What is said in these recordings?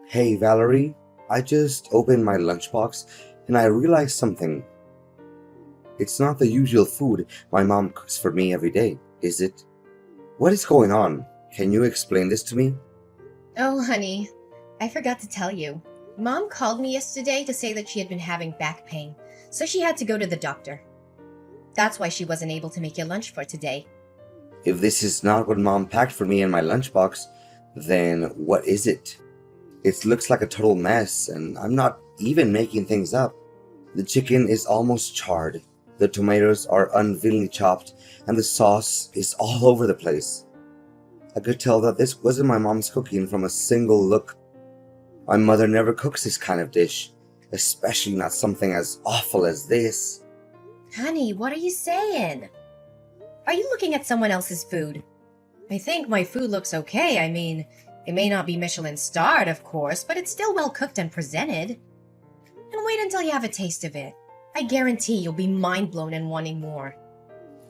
Hey Valerie, I just opened my lunchbox and I realized something. It's not the usual food my mom cooks for me every day, is it? What is going on? Can you explain this to me? Oh, honey, I forgot to tell you. Mom called me yesterday to say that she had been having back pain, so she had to go to the doctor. That's why she wasn't able to make your lunch for today. If this is not what mom packed for me in my lunchbox, then what is it? It looks like a total mess and I'm not even making things up. The chicken is almost charred, the tomatoes are unwillingly chopped, and the sauce is all over the place. I could tell that this wasn't my mom's cooking from a single look. My mother never cooks this kind of dish, especially not something as awful as this. Honey, what are you saying? Are you looking at someone else's food? I think my food looks okay. I mean, it may not be Michelin starred, of course, but it's still well cooked and presented. And wait until you have a taste of it. I guarantee you'll be mind blown and wanting more.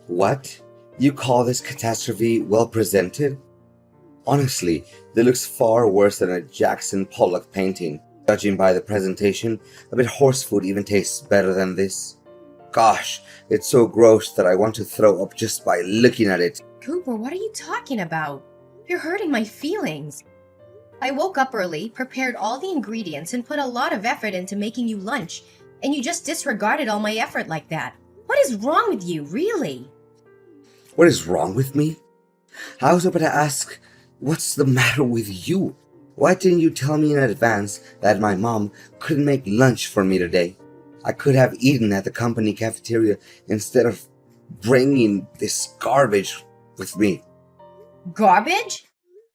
What? You call this catastrophe well presented? Honestly, this looks far worse than a Jackson Pollock painting. Judging by the presentation, a bit horse food even tastes better than this. Gosh, it's so gross that I want to throw up just by looking at it. Cooper, what are you talking about? You're hurting my feelings. I woke up early, prepared all the ingredients, and put a lot of effort into making you lunch, and you just disregarded all my effort like that. What is wrong with you, really? What is wrong with me? I was about to ask, what's the matter with you? Why didn't you tell me in advance that my mom couldn't make lunch for me today? I could have eaten at the company cafeteria instead of bringing this garbage with me. Garbage?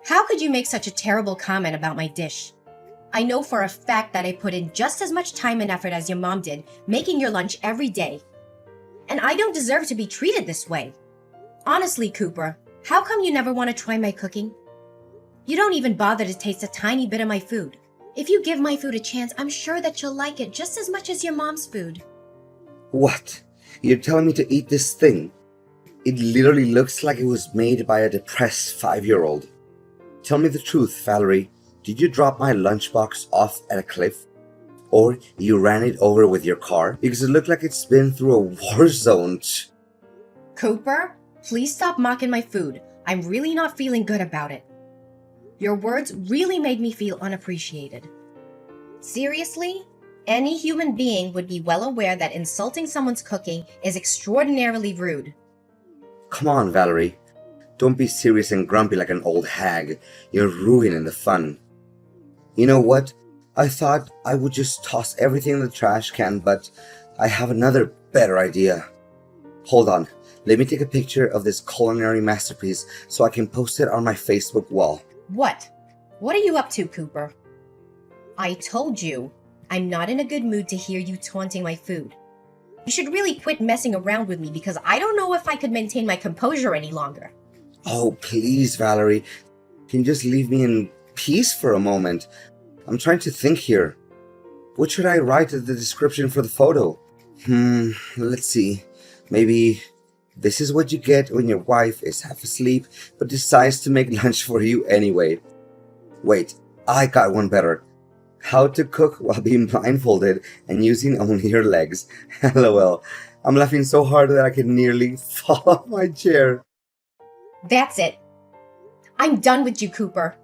How could you make such a terrible comment about my dish? I know for a fact that I put in just as much time and effort as your mom did, making your lunch every day. And I don't deserve to be treated this way. Honestly, Cooper, how come you never want to try my cooking? You don't even bother to taste a tiny bit of my food. If you give my food a chance, I'm sure that you'll like it just as much as your mom's food. What? You're telling me to eat this thing? It literally looks like it was made by a depressed 5-year-old. Tell me the truth, Valerie. Did you drop my lunchbox off at a cliff? Or you ran it over with your car? Because it looked like it's been through a war zone. Cooper, please stop mocking my food. I'm really not feeling good about it. Your words really made me feel unappreciated. Seriously? Any human being would be well aware that insulting someone's cooking is extraordinarily rude. Come on, Valerie. Don't be serious and grumpy like an old hag. You're ruining the fun. You know what? I thought I would just toss everything in the trash can, but I have another better idea. Hold on. Let me take a picture of this culinary masterpiece so I can post it on my Facebook wall. What? What are you up to, Cooper? I told you, I'm not in a good mood to hear you taunting my food. You should really quit messing around with me because I don't know if I could maintain my composure any longer. Oh, please, Valerie. Can you just leave me in peace for a moment? I'm trying to think here. What should I write as the description for the photo? Let's see. Maybe this is what you get when your wife is half asleep but decides to make lunch for you anyway. Wait, I got one better. How to cook while being blindfolded and using only your legs. LOL. I'm laughing so hard that I can nearly fall off my chair. That's it. I'm done with you, Cooper.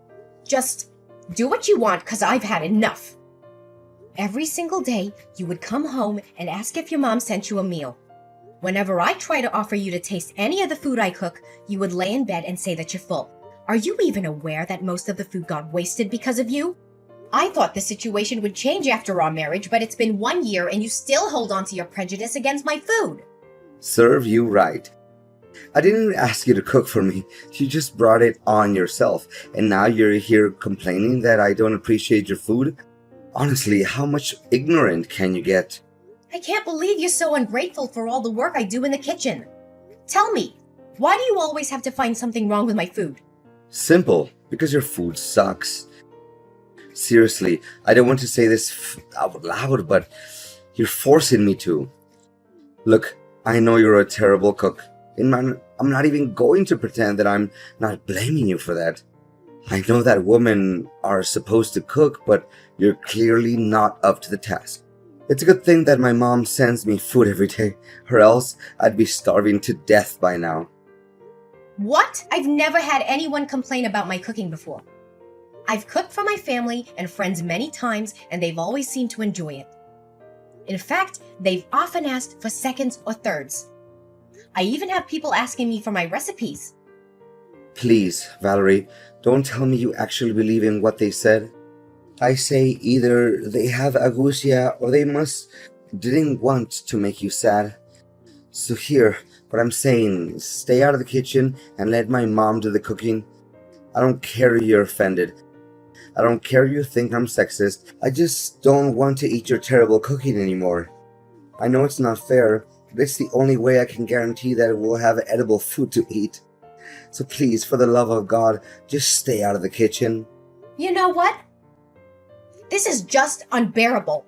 Just do what you want because I've had enough. Every single day, you would come home and ask if your mom sent you a meal. Whenever I try to offer you to taste any of the food I cook, you would lay in bed and say that you're full. Are you even aware that most of the food got wasted because of you? I thought the situation would change after our marriage, but it's been 1 year and you still hold on to your prejudice against my food. Serve you right. I didn't even ask you to cook for me. You just brought it on yourself, and now you're here complaining that I don't appreciate your food? Honestly, how much ignorant can you get? I can't believe you're so ungrateful for all the work I do in the kitchen. Tell me, why do you always have to find something wrong with my food? Simple, because your food sucks. Seriously, I don't want to say this out loud, but you're forcing me to. Look, I know you're a terrible cook. I'm not even going to pretend that I'm not blaming you for that. I know that women are supposed to cook, but you're clearly not up to the task. It's a good thing that my mom sends me food every day, or else I'd be starving to death by now. What? I've never had anyone complain about my cooking before. I've cooked for my family and friends many times, and they've always seemed to enjoy it. In fact, they've often asked for seconds or thirds. I even have people asking me for my recipes. Please, Valerie, don't tell me you actually believe in what they said. I say either they have agousia or they didn't want to make you sad. So here, what I'm saying, stay out of the kitchen and let my mom do the cooking. I don't care you're offended. I don't care you think I'm sexist. I just don't want to eat your terrible cooking anymore. I know it's not fair, but it's the only way I can guarantee that we'll have edible food to eat. So please, for the love of God, just stay out of the kitchen. You know what? This is just unbearable.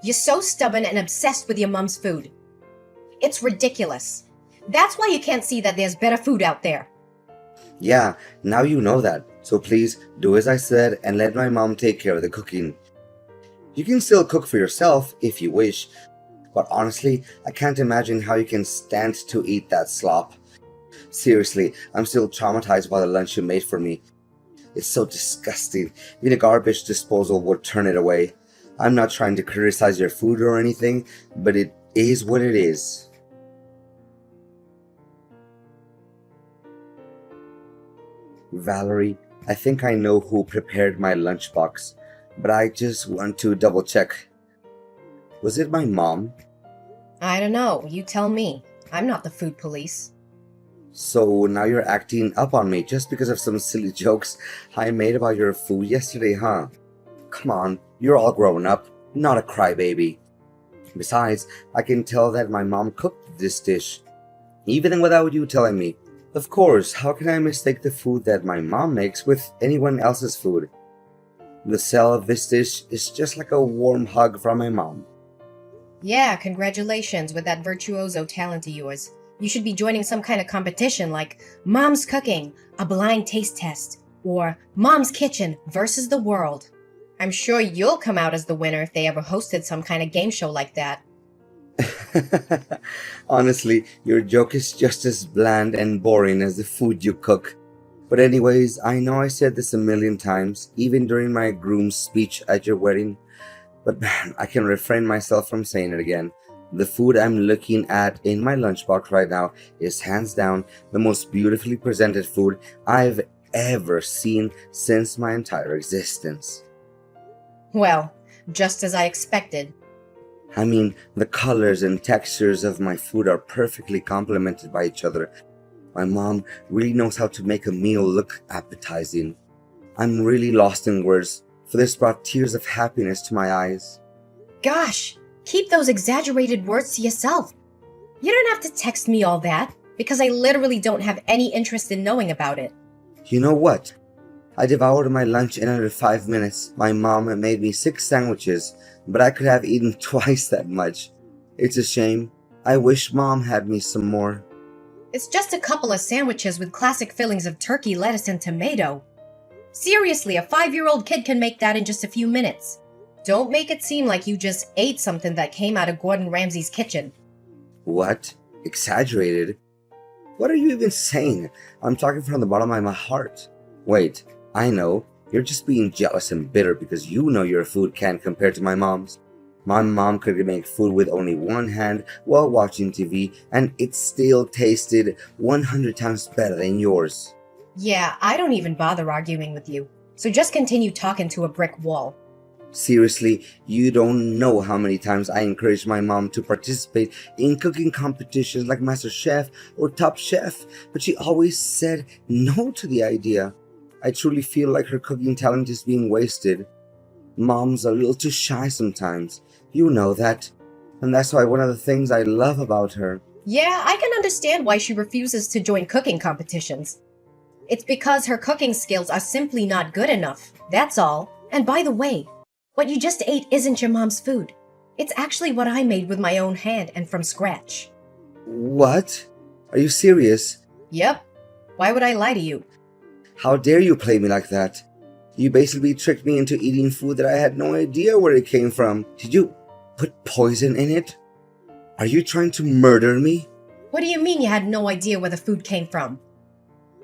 You're so stubborn and obsessed with your mom's food. It's ridiculous. That's why you can't see that there's better food out there. Yeah, now you know that. So please, do as I said and let my mom take care of the cooking. You can still cook for yourself if you wish, but honestly, I can't imagine how you can stand to eat that slop. Seriously, I'm still traumatized by the lunch you made for me. It's so disgusting. Even a garbage disposal would turn it away. I'm not trying to criticize your food or anything, but it is what it is. Valerie, I think I know who prepared my lunchbox, but I just want to double check. Was it my mom? I don't know. You tell me. I'm not the food police. So now you're acting up on me just because of some silly jokes I made about your food yesterday, huh? Come on, you're all grown up, not a crybaby. Besides, I can tell that my mom cooked this dish, even without you telling me. Of course, how can I mistake the food that my mom makes with anyone else's food? The smell of this dish is just like a warm hug from my mom. Yeah, congratulations with that virtuoso talent of yours. You should be joining some kind of competition like Mom's Cooking, a blind taste test, or Mom's Kitchen versus the World. I'm sure you'll come out as the winner if they ever hosted some kind of game show like that. Honestly, your joke is just as bland and boring as the food you cook. But anyways, I know I said this a million times, even during my groom's speech at your wedding, but man, I can refrain myself from saying it again. The food I'm looking at in my lunchbox right now is hands down the most beautifully presented food I've ever seen since my entire existence. Well, just as I expected. I mean, the colors and textures of my food are perfectly complemented by each other. My mom really knows how to make a meal look appetizing. I'm really lost in words, for this brought tears of happiness to my eyes. Gosh, keep those exaggerated words to yourself. You don't have to text me all that, because I literally don't have any interest in knowing about it. You know what? I devoured my lunch in under 5 minutes. My mom made me 6 sandwiches, but I could have eaten twice that much. It's a shame. I wish Mom had me some more. It's just a couple of sandwiches with classic fillings of turkey, lettuce, and tomato. Seriously, a 5-year-old kid can make that in just a few minutes. Don't make it seem like you just ate something that came out of Gordon Ramsay's kitchen. What? Exaggerated? What are you even saying? I'm talking from the bottom of my heart. Wait, I know. You're just being jealous and bitter because you know your food can't compare to my mom's. My mom could make food with only one hand while watching TV, and it still tasted 100 times better than yours. Yeah, I don't even bother arguing with you. So just continue talking to a brick wall. Seriously, you don't know how many times I encouraged my mom to participate in cooking competitions like MasterChef or Top Chef, but she always said no to the idea. I truly feel like her cooking talent is being wasted. Mom's a little too shy sometimes. You know that. And that's why one of the things I love about her. Yeah, I can understand why she refuses to join cooking competitions. It's because her cooking skills are simply not good enough. That's all. And by the way, what you just ate isn't your mom's food. It's actually what I made with my own hand and from scratch. What? Are you serious? Yep. Why would I lie to you? How dare you play me like that? You basically tricked me into eating food that I had no idea where it came from. Did you put poison in it? Are you trying to murder me? What do you mean you had no idea where the food came from?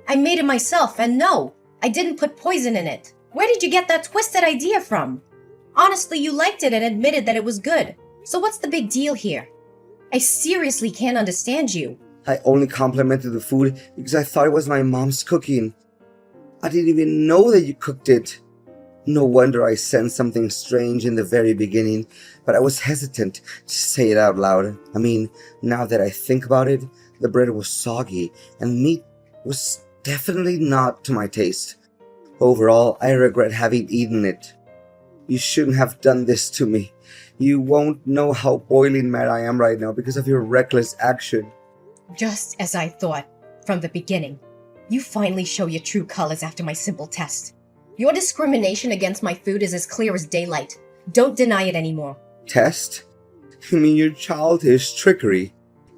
I made it myself, and no, I didn't put poison in it. Where did you get that twisted idea from? Honestly, you liked it and admitted that it was good. So what's the big deal here? I seriously can't understand you. I only complimented the food because I thought it was my mom's cooking. I didn't even know that you cooked it. No wonder I sensed something strange in the very beginning, but I was hesitant to say it out loud. I mean, now that I think about it, the bread was soggy and meat was definitely not to my taste. Overall, I regret having eaten it. You shouldn't have done this to me. You won't know how boiling mad I am right now because of your reckless action. Just as I thought from the beginning. You finally show your true colors after my simple test. Your discrimination against my food is as clear as daylight. Don't deny it anymore. Test? You mean your childish trickery?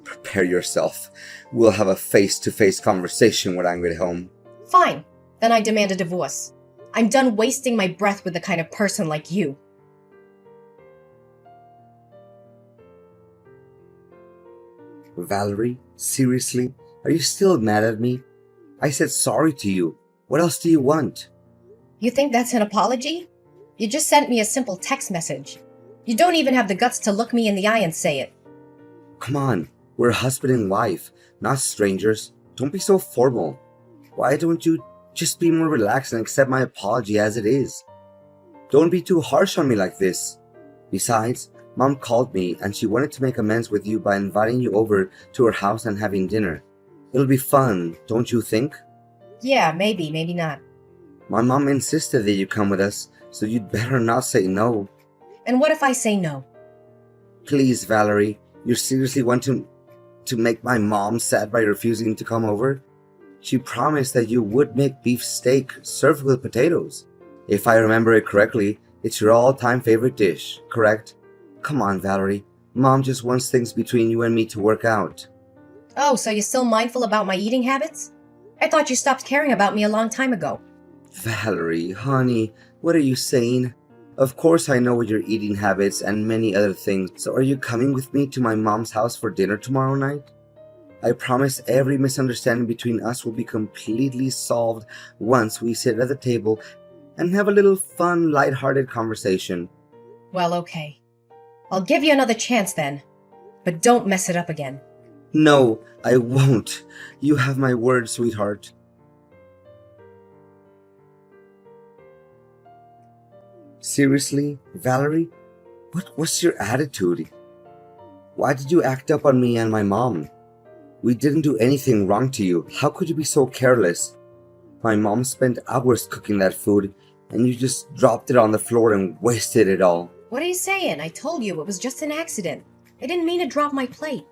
Prepare yourself. We'll have a face-to-face conversation when I get home. Fine. Then I demand a divorce. I'm done wasting my breath with the kind of person like you. Valerie, seriously? Are you still mad at me? I said sorry to you. What else do you want? You think that's an apology? You just sent me a simple text message. You don't even have the guts to look me in the eye and say it. Come on, we're husband and wife, not strangers. Don't be so formal. Why don't you just be more relaxed and accept my apology as it is? Don't be too harsh on me like this. Besides, Mom called me and she wanted to make amends with you by inviting you over to her house and having dinner. It'll be fun, don't you think? Yeah, maybe, maybe not. My mom insisted that you come with us, so you'd better not say no. And what if I say no? Please, Valerie, you seriously want to make my mom sad by refusing to come over? She promised that you would make beef steak served with potatoes. If I remember it correctly, it's your all-time favorite dish, correct? Come on, Valerie. Mom just wants things between you and me to work out. Oh, so you're still mindful about my eating habits? I thought you stopped caring about me a long time ago. Valerie, honey, what are you saying? Of course I know your eating habits and many other things, so are you coming with me to my mom's house for dinner tomorrow night? I promise every misunderstanding between us will be completely solved once we sit at the table and have a little fun, lighthearted conversation. Well, okay. I'll give you another chance then, but don't mess it up again. No, I won't. You have my word, sweetheart. Seriously, Valerie? What's your attitude? Why did you act up on me and my mom? We didn't do anything wrong to you. How could you be so careless? My mom spent hours cooking that food, and you just dropped it on the floor and wasted it all. What are you saying? I told you it was just an accident. I didn't mean to drop my plate.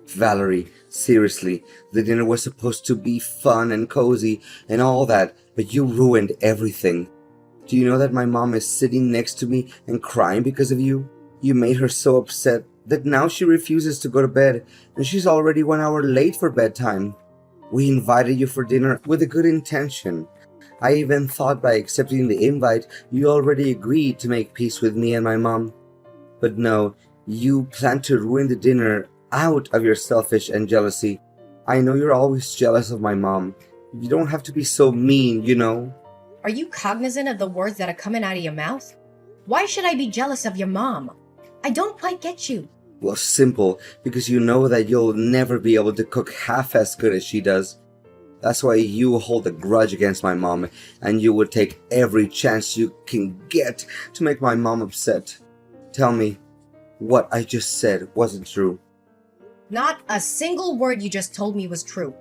Valerie, seriously, the dinner was supposed to be fun and cozy and all that, but you ruined everything. Do you know that my mom is sitting next to me and crying because of you? You made her so upset that now she refuses to go to bed, and she's already 1 hour late for bedtime. We invited you for dinner with a good intention. I even thought by accepting the invite, you already agreed to make peace with me and my mom. But no, you plan to ruin the dinner out of your selfish and jealousy. I know you're always jealous of my mom. You don't have to be so mean, you know. Are you cognizant of the words that are coming out of your mouth? Why should I be jealous of your mom? I don't quite get you. Well, simple, because you know that you'll never be able to cook half as good as she does. That's why you hold a grudge against my mom, and you would take every chance you can get to make my mom upset. Tell me, what I just said wasn't true. Not a single word you just told me was true.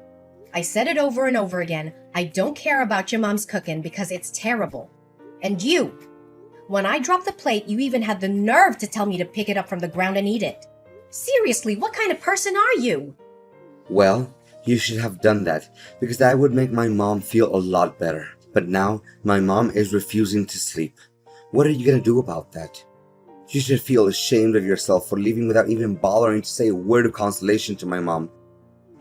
I said it over and over again. I don't care about your mom's cooking because it's terrible. And you, when I dropped the plate, you even had the nerve to tell me to pick it up from the ground and eat it. Seriously, what kind of person are you? Well, you should have done that, because that would make my mom feel a lot better. But now, my mom is refusing to sleep. What are you gonna do about that? You should feel ashamed of yourself for leaving without even bothering to say a word of consolation to my mom.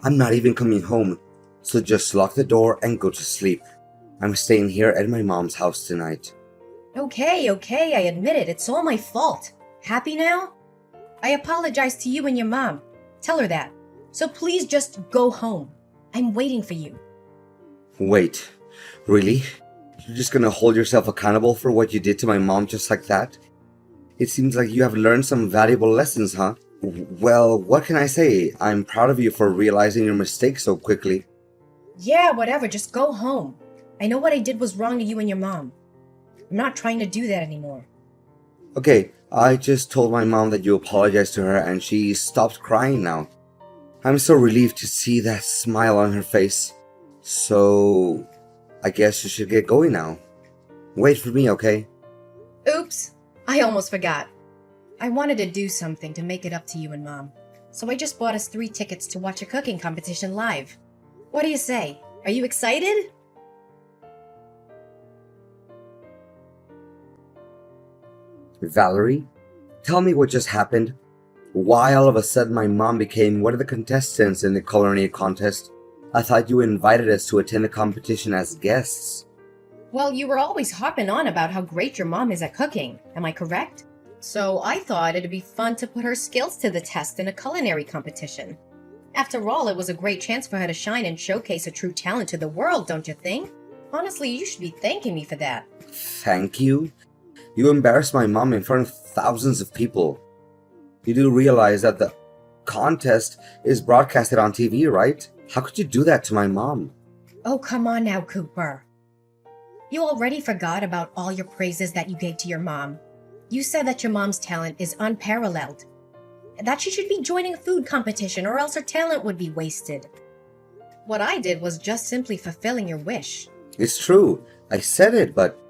I'm not even coming home, so just lock the door and go to sleep. I'm staying here at my mom's house tonight. Okay, I admit it. It's all my fault. Happy now? I apologize to you and your mom. Tell her that. So please just go home. I'm waiting for you. Wait, really? You're just gonna hold yourself accountable for what you did to my mom just like that? It seems like you have learned some valuable lessons, huh? Well, what can I say? I'm proud of you for realizing your mistake so quickly. Yeah, whatever. Just go home. I know what I did was wrong to you and your mom. I'm not trying to do that anymore. Okay, I just told my mom that you apologized to her and she stopped crying now. I'm so relieved to see that smile on her face. So, I guess you should get going now. Wait for me, okay? Oops, I almost forgot. I wanted to do something to make it up to you and Mom. So I just bought us 3 tickets to watch a cooking competition live. What do you say? Are you excited? Valerie, tell me what just happened. Why all of a sudden my mom became one of the contestants in the culinary contest? I thought you invited us to attend the competition as guests. Well, you were always harping on about how great your mom is at cooking. Am I correct? So I thought it'd be fun to put her skills to the test in a culinary competition. After all, it was a great chance for her to shine and showcase her true talent to the world, don't you think? Honestly, you should be thanking me for that. Thank you? You embarrassed my mom in front of thousands of people. You do realize that the contest is broadcasted on TV, right? How could you do that to my mom? Oh, come on now, Cooper. You already forgot about all your praises that you gave to your mom. You said that your mom's talent is unparalleled. That she should be joining a food competition or else her talent would be wasted. What I did was just simply fulfilling your wish. It's true. I said it, but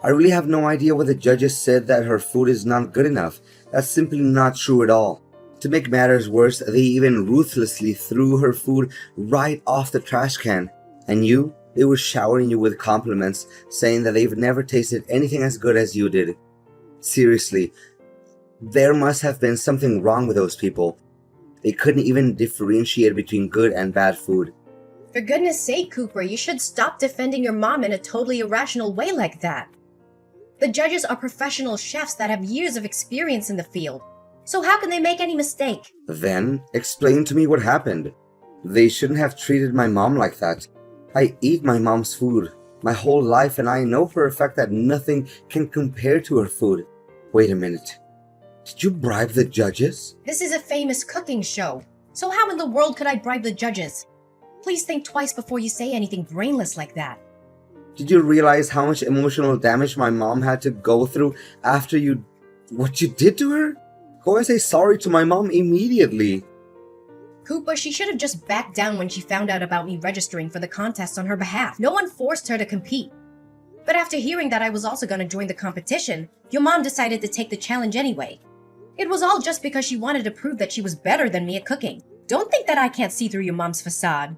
I really have no idea what the judges said that her food is not good enough. That's simply not true at all. To make matters worse, they even ruthlessly threw her food right off the trash can. And you? They were showering you with compliments, saying that they've never tasted anything as good as you did. Seriously, there must have been something wrong with those people. They couldn't even differentiate between good and bad food. For goodness sake, Cooper, you should stop defending your mom in a totally irrational way like that. The judges are professional chefs that have years of experience in the field. So how can they make any mistake? Then, explain to me what happened. They shouldn't have treated my mom like that. I eat my mom's food my whole life and I know for a fact that nothing can compare to her food. Wait a minute. Did you bribe the judges? This is a famous cooking show. So how in the world could I bribe the judges? Please think twice before you say anything brainless like that. Did you realize how much emotional damage my mom had to go through after what you did to her? Go and say sorry to my mom immediately. Cooper, she should have just backed down when she found out about me registering for the contest on her behalf. No one forced her to compete. But after hearing that I was also going to join the competition, your mom decided to take the challenge anyway. It was all just because she wanted to prove that she was better than me at cooking. Don't think that I can't see through your mom's facade.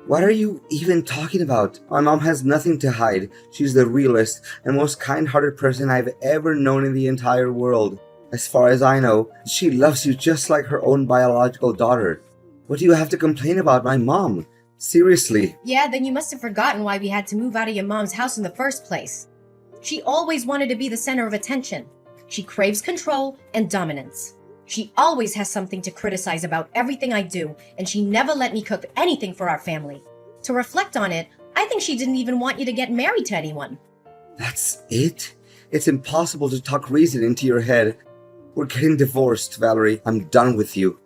What are you even talking about? My mom has nothing to hide. She's the realest and most kind-hearted person I've ever known in the entire world. As far as I know, she loves you just like her own biological daughter. What do you have to complain about my mom? Seriously. Yeah, then you must have forgotten why we had to move out of your mom's house in the first place. She always wanted to be the center of attention. She craves control and dominance. She always has something to criticize about everything I do, and she never let me cook anything for our family. To reflect on it, I think she didn't even want you to get married to anyone. That's it? It's impossible to talk reason into your head. We're getting divorced, Valerie. I'm done with you.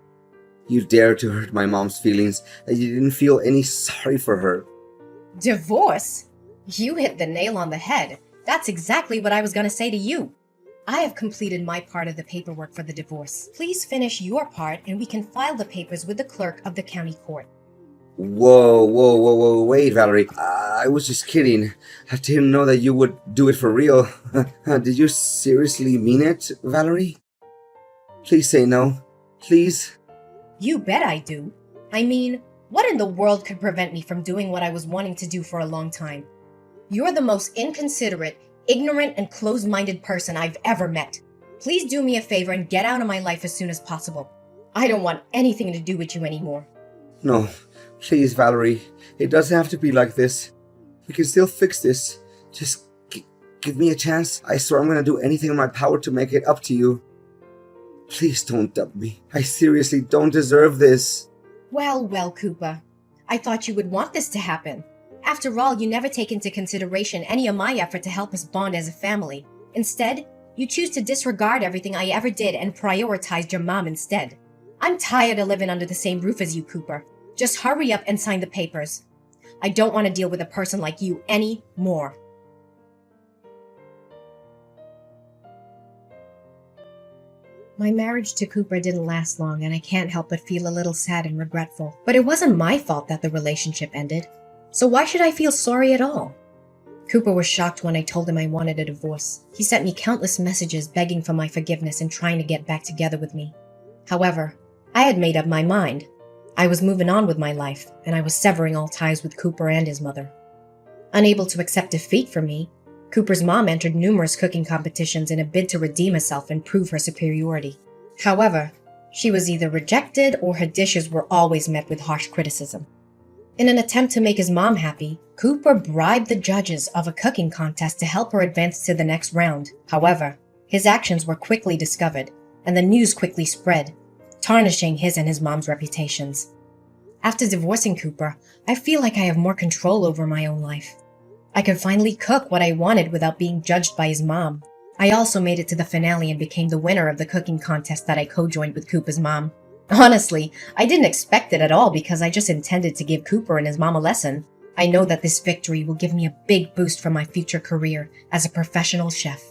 You dared to hurt my mom's feelings, and you didn't feel any sorry for her. Divorce? You hit the nail on the head. That's exactly what I was going to say to you. I have completed my part of the paperwork for the divorce. Please finish your part and we can file the papers with the clerk of the county court. Whoa, wait, Valerie. I was just kidding. I didn't know that you would do it for real. Did you seriously mean it, Valerie? Please say no. Please. You bet I do. I mean, what in the world could prevent me from doing what I was wanting to do for a long time? You're the most inconsiderate, ignorant, and closed-minded person I've ever met. Please do me a favor and get out of my life as soon as possible. I don't want anything to do with you anymore. No, please, Valerie. It doesn't have to be like this. We can still fix this. Just give me a chance. I swear I'm gonna do anything in my power to make it up to you. Please don't dump me. I seriously don't deserve this. Well, well, Cooper. I thought you would want this to happen. After all, you never take into consideration any of my effort to help us bond as a family. Instead, you choose to disregard everything I ever did and prioritized your mom instead. I'm tired of living under the same roof as you, Cooper. Just hurry up and sign the papers. I don't want to deal with a person like you anymore. My marriage to Cooper didn't last long, and I can't help but feel a little sad and regretful. But it wasn't my fault that the relationship ended. So why should I feel sorry at all? Cooper was shocked when I told him I wanted a divorce. He sent me countless messages begging for my forgiveness and trying to get back together with me. However, I had made up my mind. I was moving on with my life, and I was severing all ties with Cooper and his mother. Unable to accept defeat from me, Cooper's mom entered numerous cooking competitions in a bid to redeem herself and prove her superiority. However, she was either rejected or her dishes were always met with harsh criticism. In an attempt to make his mom happy, Cooper bribed the judges of a cooking contest to help her advance to the next round. However, his actions were quickly discovered, and the news quickly spread, tarnishing his and his mom's reputations. After divorcing Cooper, I feel like I have more control over my own life. I could finally cook what I wanted without being judged by his mom. I also made it to the finale and became the winner of the cooking contest that I co-joined with Cooper's mom. Honestly, I didn't expect it at all because I just intended to give Cooper and his mom a lesson. I know that this victory will give me a big boost for my future career as a professional chef.